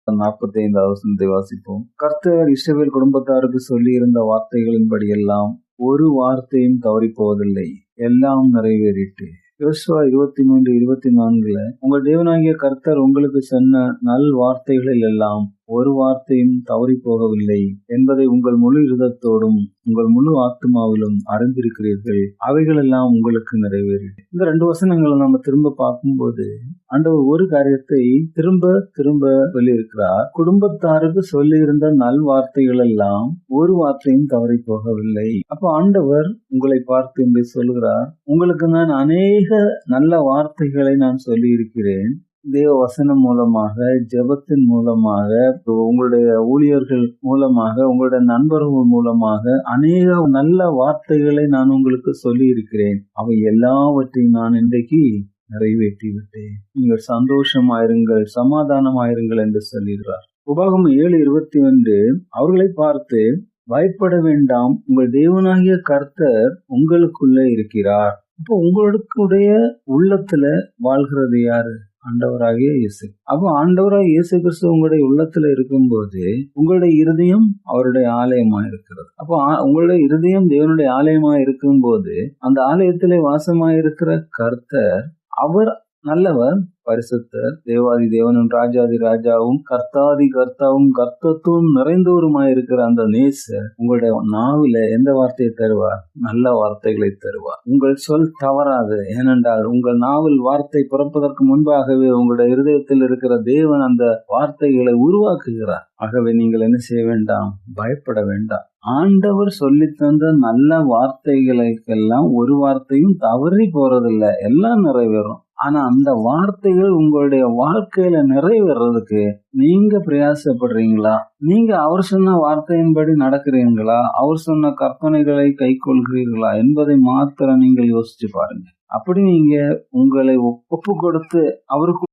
45வது வசனத்தை வாசிப்போம். கர்த்தர் இஸ்ரவேல் குடும்பத்தாருக்கு சொல்லி இருந்த வார்த்தைகளின்படி எல்லாம் ஒரு வார்த்தையும் தவறிப் போவதில்லை, எல்லாம் நிறைவேறிட்டு. யோசுவா 23:24 உங்கள் தேவனாகிய கர்த்தர் உங்களுக்கு சொன்ன நல் வார்த்தைகளில் எல்லாம் ஒரு வார்த்தையும் தவறி போகவில்லை என்பதை உங்கள் முழு இருதத்தோடும் உங்கள் முழு ஆத்மாவிலும் அறிந்திருக்கிறீர்கள், அவைகளெல்லாம் உங்களுக்கு நிறைவேறி. இந்த 2 வசனங்களை நம்ம திரும்ப பார்க்கும்போது ஆண்டவர் ஒரு காரியத்தை திரும்ப திரும்ப சொல்லியிருக்கிறார். குடும்பத்தாருக்கு சொல்லி இருந்த நல் வார்த்தைகள் எல்லாம் ஒரு வார்த்தையும் தவறி போகவில்லை. அப்ப ஆண்டவர் உங்களை பார்த்து என்று சொல்கிறார், உங்களுக்கு நான் அநேக நல்ல வார்த்தைகளை நான் சொல்லி இருக்கிறேன். தேவ வசனம் மூலமாக, ஜெபத்தின் மூலமாக, உங்களுடைய ஊழியர்கள் மூலமாக, உங்களுடைய நண்பர்கள் மூலமாக அநேக நல்ல வார்த்தைகளை நான் உங்களுக்கு சொல்லி இருக்கிறேன். அவை எல்லாவற்றையும் நான் இன்றைக்கு நிறைவேற்றி விட்டேன். நீங்கள் சந்தோஷமாயிருங்கள், சமாதானமாயிருங்கள் என்று சொல்லுகிறார். உபாகமம் 7:21 அவர்களை பார்த்து, பயப்பட வேண்டாம், உங்கள் தேவனாகிய கர்த்தர் உங்களுக்குள்ளே இருக்கிறார். இப்போ உங்களுடைய உள்ளத்துல வாழ்கிறது யாரு? ஆண்டவராகிய இயேசு. அப்போ ஆண்டவராகிய இயேசு கிறிஸ்து உங்களுடைய உள்ளத்துல இருக்கும்போது உங்களுடைய இருதயம் அவருடைய ஆலயமா இருக்கிறது. அப்போ உங்களுடைய இருதயம் தேவனுடைய ஆலயமா இருக்கும்போது அந்த ஆலயத்திலே வாசமாயிருக்கிற கர்த்தர் அவர் நல்லவர், பரிசுத்தர், தேவாதி தேவனும் ராஜாதி ராஜாவும் கர்த்தாதி கர்த்தாவும் கர்த்தத்துவம் நிறைந்தவருமாயிருக்கிற அந்த நேசர் உங்களுடைய நாவில எந்த வார்த்தையை தருவார்? நல்ல வார்த்தைகளை தருவார். உங்கள் சொல் தவறாது. ஏனென்றால் உங்கள் நாவில் வார்த்தை பிறப்பதற்கு முன்பாகவே உங்களுடைய இருதயத்தில் இருக்கிற தேவன் அந்த வார்த்தைகளை உருவாக்குகிறார். ஆகவே நீங்கள் என்ன செய்ய வேண்டாம்? பயப்பட வேண்டாம். ஆண்டவர் சொல்லி தந்த நல்ல வார்த்தைகளுக்கெல்லாம் ஒரு வார்த்தையும் தவறி போறதில்லை, எல்லாம் நிறைவேறும். ஆனா அந்த வார்த்தைகள் உங்களுடைய வாழ்க்கையில நிறைவேறதுக்கு நீங்க பிரயாசப்படுறீங்களா? நீங்க அவர் சொன்ன வார்த்தையின்படி நடக்கிறீங்களா? அவர் சொன்ன கற்பனைகளை கை கொள்கிறீர்களா என்பதை மாத்திரம் நீங்கள் யோசிச்சு பாருங்க. அப்படி நீங்க உங்களை ஒப்பு கொடுத்து அவருக்கு